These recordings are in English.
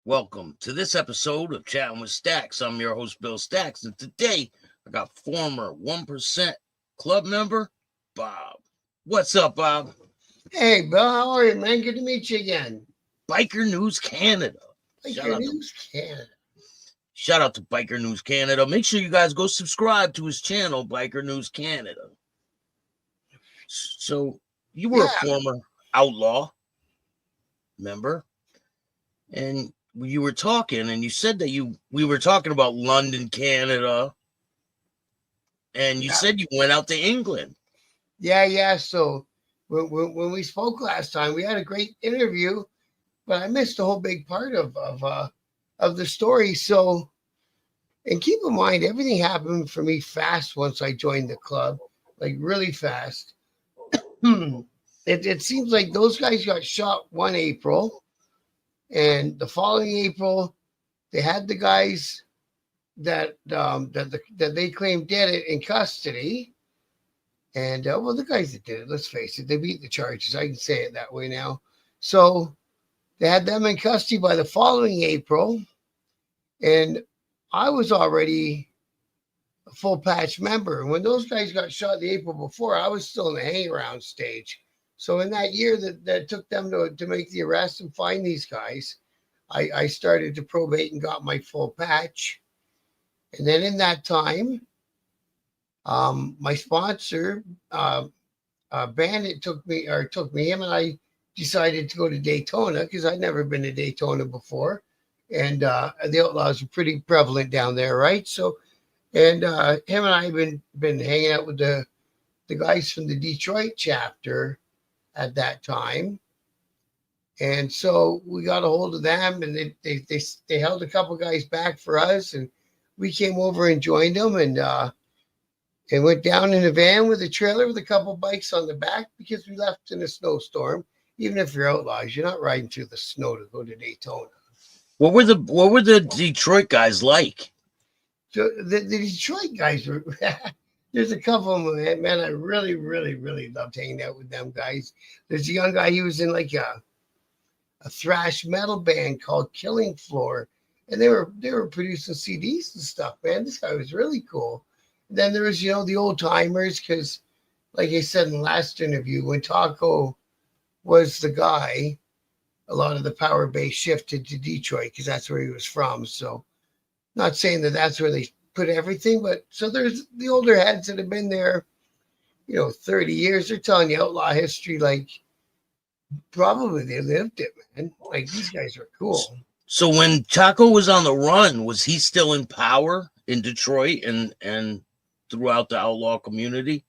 Welcome to this episode of Chatting with Stacks. I'm your host, Bill Stacks, and today I got former 1% club member, Bob. What's up, Bob? Hey, Bill, how are you, man? Good to meet you again. Biker News Canada. Biker News Canada. Shout out to Biker News Canada. Make sure you guys go subscribe to his channel, Biker News Canada. So, you were a former outlaw member, and you were talking, and you said that we were talking about London, Canada, and you said you went out to England. Yeah. So when we spoke last time, we had a great interview, but I missed a whole big part of the story. So, and keep in mind, everything happened for me fast once I joined the club, like really fast. It seems like those guys got shot one April, and the following April, they had the guys that they claimed did it in custody. And well, the guys that did it, let's face it, they beat the charges. I can say it that way now. So they had them in custody by the following April, and I was already a full patch member. And when those guys got shot the April before, I was still in the hang around stage. So in that year that took them to make the arrest and find these guys, I started to probate and got my full patch. And then in that time, my sponsor, Bandit, him and I decided to go to Daytona because I'd never been to Daytona before. And the Outlaws are pretty prevalent down there, right? So, and him and I have been hanging out with the guys from the Detroit chapter at that time. And so we got a hold of them, and they held a couple guys back for us, and we came over and joined them, and went down in a van with a trailer with a couple bikes on the back because we left in a snowstorm. Even if you're outlaws, you're not riding through the snow to go to Daytona. What were the Detroit guys like? So the Detroit guys were. There's a couple of them, man. I really, really, really loved hanging out with them guys. There's a young guy. He was in like a thrash metal band called Killing Floor, and they were producing CDs and stuff. Man, this guy was really cool. And then there was the old timers, because like I said in the last interview, when Taco was the guy, a lot of the power base shifted to Detroit because that's where he was from. So, not saying that that's where they put everything, but so there's the older heads that have been there, 30 years. They're telling you outlaw history like probably they lived it, man. Like, these guys are cool. So when Taco was on the run, was he still in power in Detroit and throughout the outlaw community?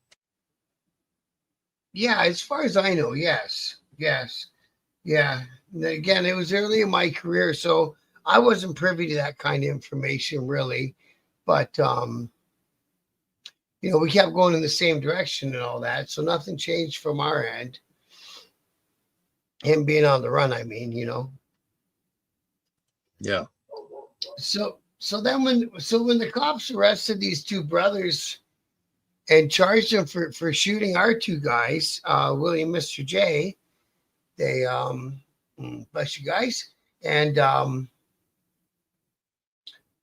Yeah, as far as I know, yes. Yeah. And again, it was early in my career, so I wasn't privy to that kind of information really. But we kept going in the same direction and all that, so nothing changed from our end. Him being on the run, I mean, Yeah. So then when the cops arrested these two brothers and charged them for shooting our two guys, William, Mr. J, they bless you guys, and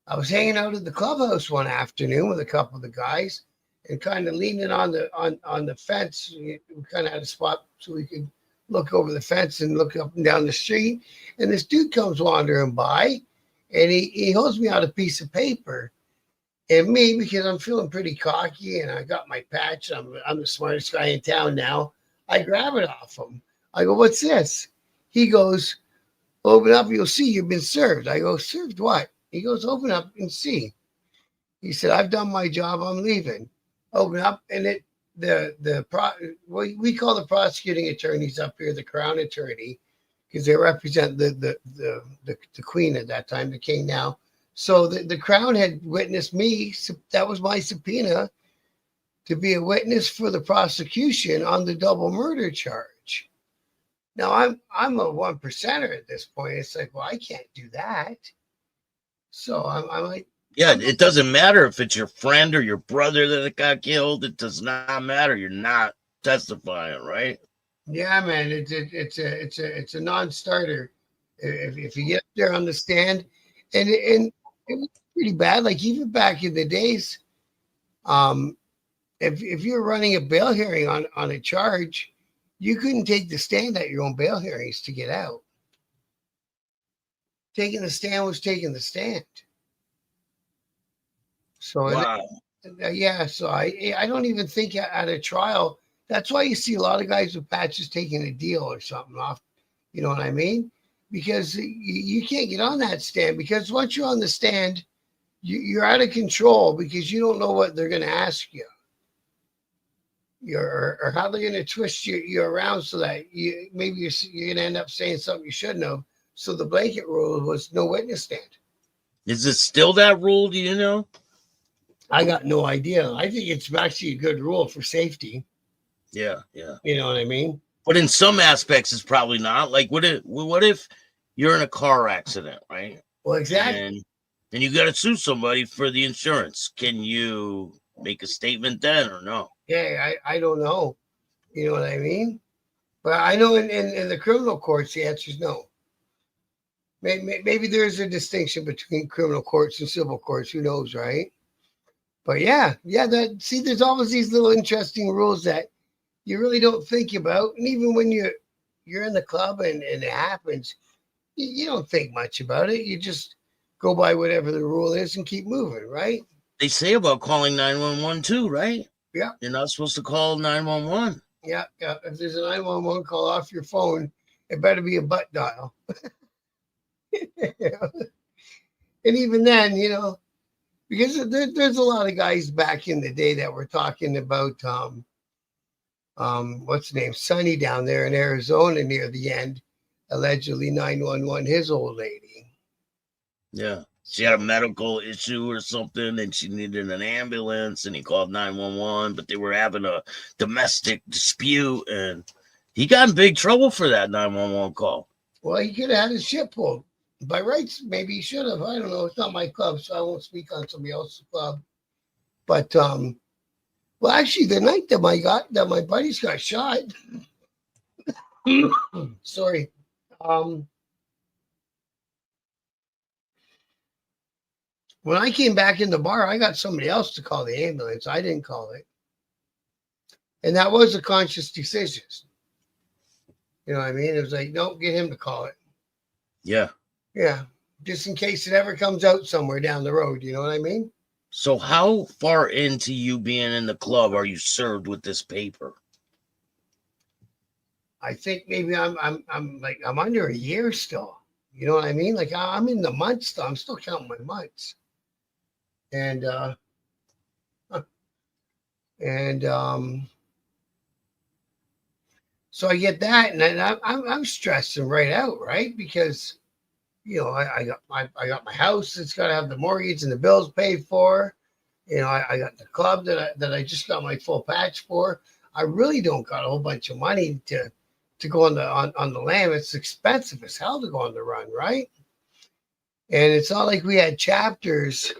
I was hanging out at the clubhouse one afternoon with a couple of the guys and kind of leaning on the fence. We kind of had a spot so we could look over the fence and look up and down the street. And this dude comes wandering by, and he holds me out a piece of paper. And me, because I'm feeling pretty cocky and I got my patch, I'm the smartest guy in town now, I grab it off him. I go, "What's this?" He goes, "Open up, you'll see you've been served." I go, "Served what?" He goes, "Open up and see." He said, "I've done my job. I'm leaving." Open up, and we call the prosecuting attorneys up here the Crown Attorney, because they represent the Queen at that time, the King now. So the Crown had witnessed me. That was my subpoena to be a witness for the prosecution on the double murder charge. Now I'm a 1%er at this point. It's like, well, I can't do that. So I'm like, yeah, it doesn't matter if it's your friend or your brother that got killed. It does not matter. You're not testifying, right? Yeah, man, it's a non-starter. If you get up there on the stand, and it was pretty bad. Like even back in the days, um, if you're running a bail hearing on a charge, you couldn't take the stand at your own bail hearings to get out. Taking the stand was taking the stand. So Wow. yeah, so I don't even think at a trial. That's why you see a lot of guys with patches taking a deal or something off. You know what I mean? Because you can't get on that stand because once you're on the stand, you're out of control because you don't know what they're going to ask you. Or how they're going to twist you around so that maybe you're going to end up saying something you shouldn't have. So the blanket rule was no witness stand. Is it still that rule? Do you know? I got no idea. I think it's actually a good rule for safety. Yeah, yeah. You know what I mean? But in some aspects, it's probably not. Like, what if you're in a car accident, right? Well, exactly. And you got to sue somebody for the insurance. Can you make a statement then or no? Yeah, I don't know. You know what I mean? But I know in the criminal courts, the answer is no. Maybe there's a distinction between criminal courts and civil courts. Who knows, right? But yeah. There's always these little interesting rules that you really don't think about, and even when you're in the club and it happens, you don't think much about it. You just go by whatever the rule is and keep moving, right? They say about calling 911 too, right? Yeah, You're not supposed to call 911. yeah. If there's a 911 call off your phone, it better be a butt dial. And even then, because there's a lot of guys back in the day that were talking about what's the name, Sonny down there in Arizona near the end, allegedly 911 his old lady. Yeah. She had a medical issue or something and she needed an ambulance and he called 911, but they were having a domestic dispute and he got in big trouble for that 911 call. Well, he could have had his shit pulled. By rights, maybe he should have. I don't know. It's not my club, so I won't speak on somebody else's club. But well, actually, the night that my buddies got shot. Sorry. When I came back in the bar, I got somebody else to call the ambulance. I didn't call it. And that was a conscious decision. You know what I mean? It was like, nope, get him to call it. Yeah. Yeah. Just in case it ever comes out somewhere down the road. You know what I mean? So how far into you being in the club are you served with this paper? I think maybe I'm under a year still. You know what I mean? Like I'm in the months still. I'm still counting my months. And so I get that, and then I'm stressing right out, right? Because I got my house that's got to have the mortgage and the bills paid for. I got the club that I just got my full patch for. I really don't got a whole bunch of money to go on the lam. It's expensive as hell to go on the run, right? And it's not like we had chapters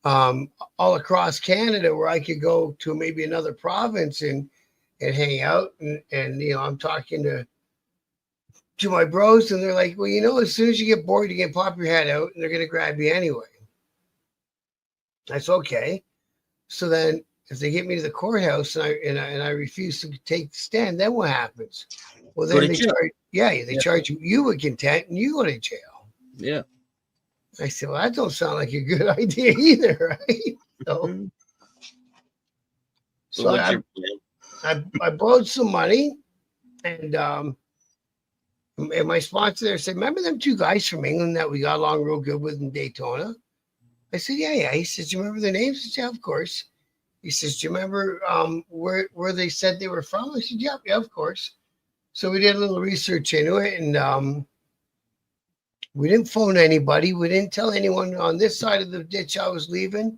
all across Canada where I could go to maybe another province and hang out. And I'm talking to my bros, and they're like, well, as soon as you get bored, you can pop your head out, and they're going to grab you anyway. That's okay. So then if they get me to the courthouse and I refuse to take the stand, then what happens? Well, then they charge you with contempt and you go to jail. Yeah. I said, well, that don't sound like a good idea either, right? So I borrowed some money, and my sponsor there said, remember them two guys from England that we got along real good with in Daytona? I said, yeah. He says, do you remember their names? I said, yeah, of course. He says, do you remember where they said they were from? I said, yeah, of course. So we did a little research into it, and we didn't phone anybody. We didn't tell anyone on this side of the ditch I was leaving.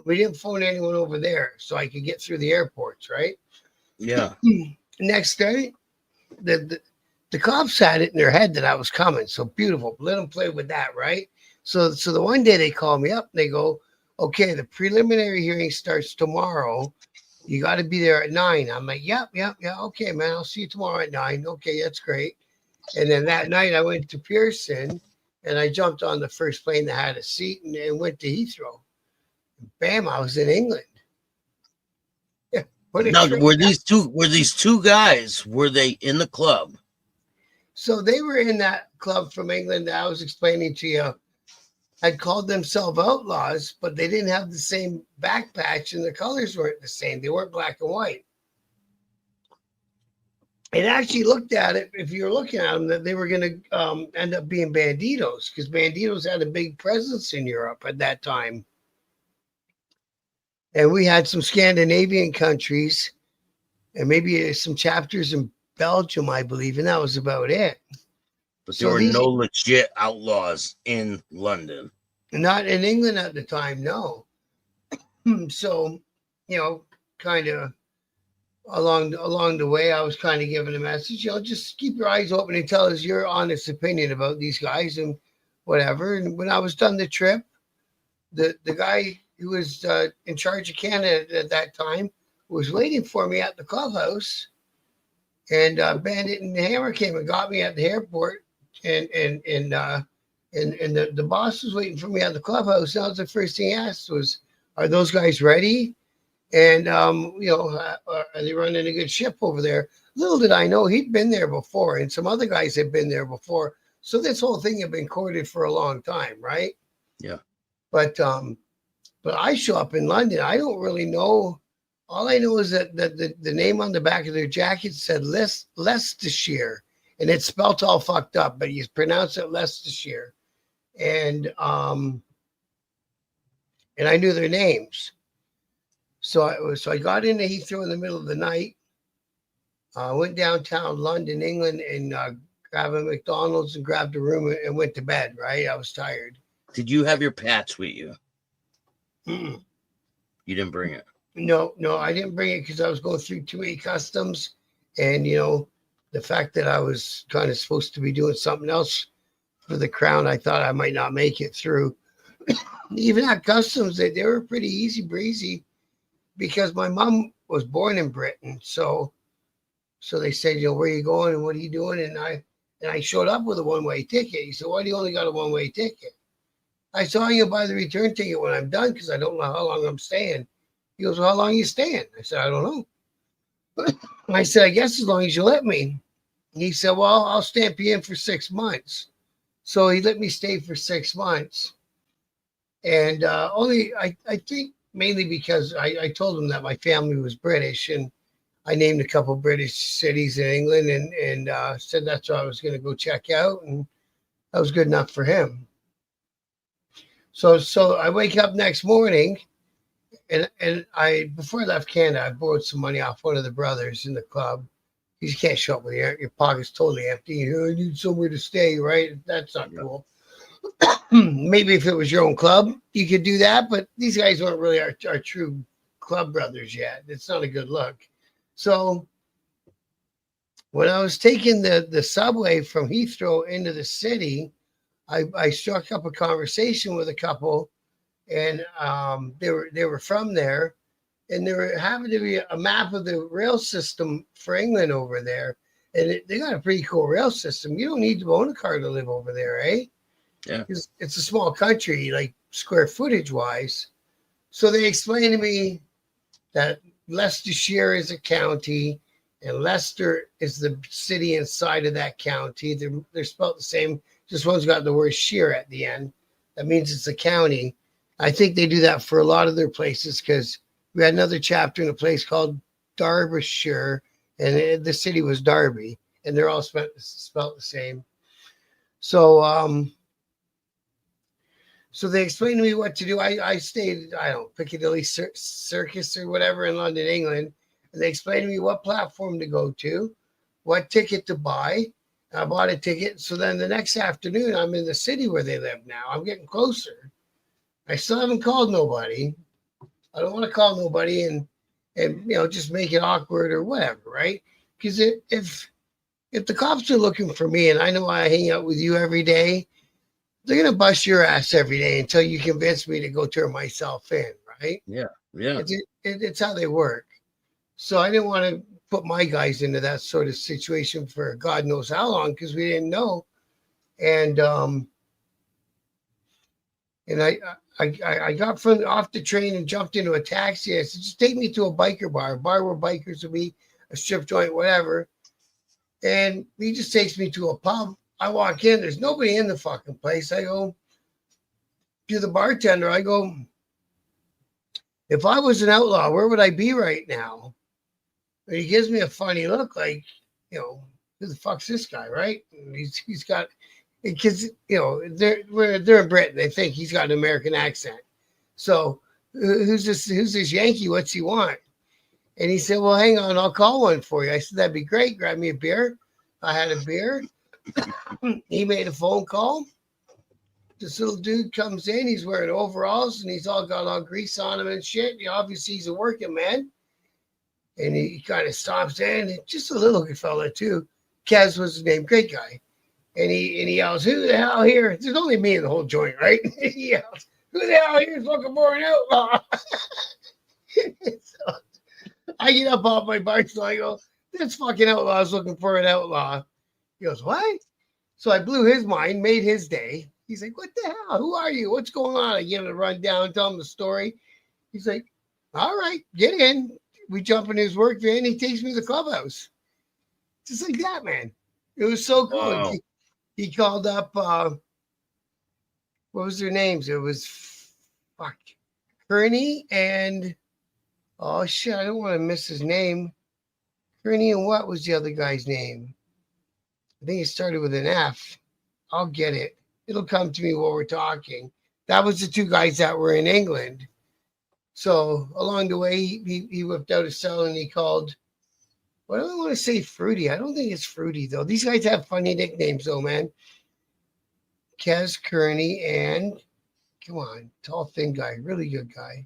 We didn't phone anyone over there so I could get through the airports, right? Yeah. Next day, the cops had it in their head that I was coming. So beautiful. Let them play with that, right? So the one day they call me up and they go, okay, the preliminary hearing starts tomorrow. You got to be there at 9. I'm like, yep. Okay, man, I'll see you tomorrow at 9. Okay, that's great. And then that night I went to Pearson and I jumped on the first plane that had a seat and went to Heathrow. Bam, I was in England. Yeah, what a Now, trip. were these two guys? Were they in the club? So they were in that club from England that I was explaining to you. Had called themselves Outlaws, but they didn't have the same back patch and the colors weren't the same. They weren't black and white. It actually looked at it, if you're looking at them, that they were going to end up being banditos because banditos had a big presence in Europe at that time. And we had some Scandinavian countries and maybe some chapters in Belgium, I believe, and that was about it. But there So were these, no legit outlaws in London. not in England at the time, no. So, kind of along the way, I was kind of giving a message, just keep your eyes open and tell us your honest opinion about these guys and whatever. And when I was done the trip, the guy who was in charge of Canada at that time was waiting for me at the clubhouse, and Bandit and the Hammer came and got me at the airport, and the boss was waiting for me at the clubhouse. That was the first thing he asked was, "Are those guys ready? And are they running a good ship over there?" Little did I know he'd been there before, and some other guys had been there before. So this whole thing had been courted for a long time, right? Yeah. But I show up in London. I don't really know. All I know is that the name on the back of their jacket said Leicestershire, and it's spelt all fucked up, but you pronounce it Leicestershire. And I knew their names. So I got into Heathrow in the middle of the night. Went downtown London, England, and grabbed a McDonald's and grabbed a room and went to bed. Right, I was tired. Did you have your patch with you? Mm-mm. You didn't bring it. No, I didn't bring it because I was going through too many customs, and the fact that I was kind of supposed to be doing something else for the crown, I thought I might not make it through. Even at customs, they were pretty easy breezy because my mom was born in Britain, so they said, where are you going and what are you doing? And I showed up with a one-way ticket. He said, why do you only got a one-way ticket? I saw you buy the return ticket when I'm done because I don't know how long I'm staying. He goes, well, how long are you staying? I said, I don't know. I said, I guess as long as you let me. And he said, well, I'll stamp you in for 6 months. So he let me stay for 6 months. And I think mainly because I told him that my family was British, and I named a couple British cities in England and said that's what I was going to go check out. And that was good enough for him. So I wake up next morning, and I before I left Canada, I borrowed some money off one of the brothers in the club. You can't show up with your pockets totally empty. I need somewhere to stay, right? That's not cool. Maybe if it was your own club, you could do that, but these guys weren't really our true club brothers yet. It's not a good look. So when I was taking the subway from Heathrow into the city, I struck up a conversation with a couple, and they were from there, and there happened to be a map of the rail system for England over there, and they got a pretty cool rail system. You don't need to own a car to live over there, eh? Yeah, it's a small country, like square footage wise. So they explained to me that Leicestershire is a county, and Leicester is the city inside of that county. They're spelled the same. Just one's got the word sheer at the end. That means it's a county. I think they do that for a lot of their places because we had another chapter in a place called Derbyshire, and the city was Derby, and they're all spelled the same. So they explained to me what to do. I stayed, Piccadilly Circus or whatever in London, England. And they explained to me what platform to go to, what ticket to buy. I bought a ticket. So then the next afternoon, I'm in the city where they live now. I'm getting closer. I still haven't called nobody. I don't want to call nobody and just make it awkward or whatever, right? Because if the cops are looking for me and I know I hang out with you every day, they're going to bust your ass every day until you convince me to go turn myself in, right? yeah. It's how they work. So I didn't want to put my guys into that sort of situation for God knows how long because we didn't know. And I got from off the train and jumped into a taxi. I said, just take me to a biker bar, a bar where bikers will be, a strip joint, whatever. And he just takes me to a pub. I walk in, there's nobody in the fucking place. I go to the bartender, I go, if I was an outlaw, where would I be right now? And he gives me a funny look, like, who the fuck's this guy, right? And he's got, because they're in Britain, they think he's got an American accent. So who's this Yankee? What's he want? And he said, well, hang on, I'll call one for you. I said, that'd be great. Grab me a beer. I had a beer. He made a phone call. This little dude comes in. He's wearing overalls and he's all got all grease on him and shit. Obviously, he's a working man. And he kind of stops in. Just a little good fella, too. Kez was his name. Great guy. And he yells, who the hell here? There's only me in the whole joint, right? He yells, who the hell here is looking for an outlaw? So I get up off my bicycle. I go, this fucking outlaw is looking for an outlaw. He goes, what? So I blew his mind, made his day. He's like, what the hell? Who are you? What's going on? I give him a rundown, tell him the story. He's like, all right, get in. We jump in his work van. He takes me to the clubhouse. Just like that, man. It was so cool. Wow. He called up, what was their names? It was, Kearney and, oh, shit, I don't want to miss his name. Kearney and what was the other guy's name? I think it started with an F. I'll get it. It'll come to me while we're talking. That was the two guys that were in England. So along the way, he whipped out a cell and he called, what do I want to say, Fruity? I don't think it's Fruity, though. These guys have funny nicknames, though, man. Kez, Kearney, and, come on, tall, thin guy, really good guy.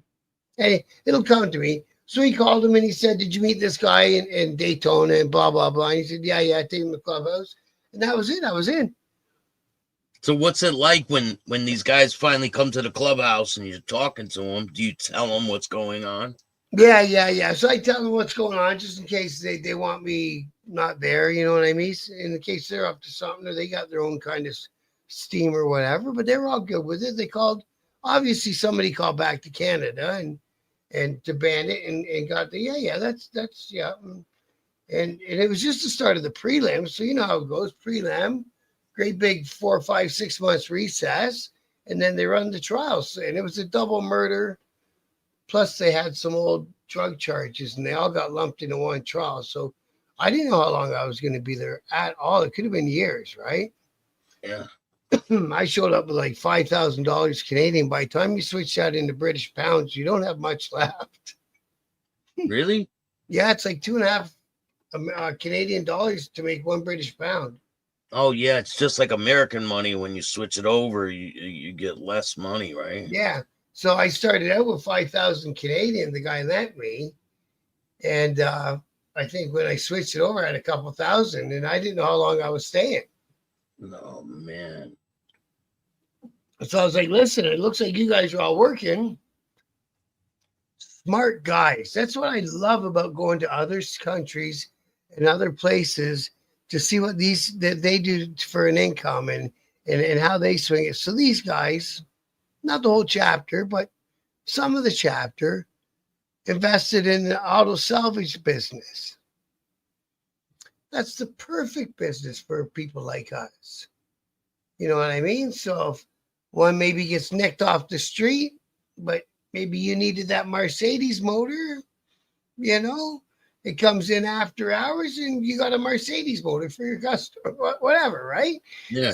Hey, it'll come to me. So he called him and he said, did you meet this guy in Daytona and blah, blah, blah. And he said, yeah, take him to the clubhouse. And that was it. I was in. So what's it like when these guys finally come to the clubhouse and you're talking to them? Do you tell them what's going on? Yeah. So I tell them what's going on just in case they want me not there. You know what I mean? In the case they're up to something or they got their own kind of steam or whatever, but they were all good with it. They called, obviously somebody called back to Canada and to ban it and got the, that's. And it was just the start of the prelim. So you know how it goes, prelim, great big 4, 5, 6 months recess. And then they run the trials. And it was a double murder. Plus they had some old drug charges and they all got lumped into one trial. So I didn't know how long I was going to be there at all. It could have been years, right? Yeah. I showed up with like $5,000 Canadian. By the time you switch that into British pounds, you don't have much left. Really? Yeah, it's like 2.5 Canadian dollars to make 1 British pound. Oh yeah, it's just like American money. When you switch it over, you get less money, right? Yeah. So I started out with 5,000 Canadian. The guy lent me, and I think when I switched it over, I had a couple thousand, and I didn't know how long I was staying. Oh man. So I was like, listen, it looks like you guys are all working. Smart guys. That's what I love about going to other countries and other places to see what that they do for an income and how they swing it. So these guys, not the whole chapter, but some of the chapter, invested in the auto salvage business. That's the perfect business for people like us. You know what I mean? So if one maybe gets nicked off the street, but maybe you needed that Mercedes motor, it comes in after hours and you got a Mercedes motor for your customer, whatever, right? Yeah.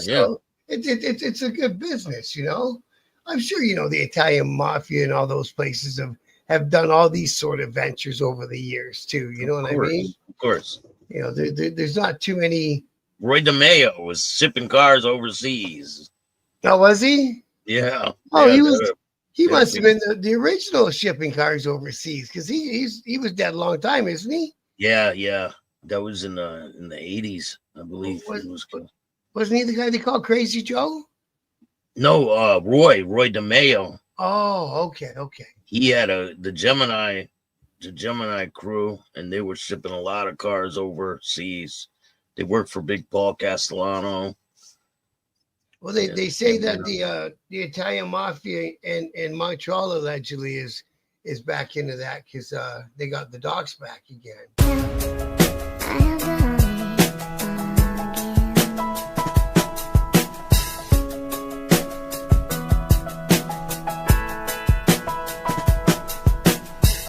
It's a good business, I'm sure, the Italian mafia and all those places have done all these sort of ventures over the years too. You know what I mean? Of course. There's not too many. Roy DeMeo was shipping cars overseas. Oh, was he? Yeah. Oh, yeah, he must have been the original shipping cars overseas because he was dead a long time, isn't he? Yeah. That was in the 80s, I believe. Wasn't he the guy they called Crazy Joe? No, Roy DeMeo. Oh, okay. He had the Gemini the Gemini crew, and they were shipping a lot of cars overseas. They worked for Big Paul Castellano. Well, they say that the Italian mafia in Montreal allegedly is back into that because they got the docks back again.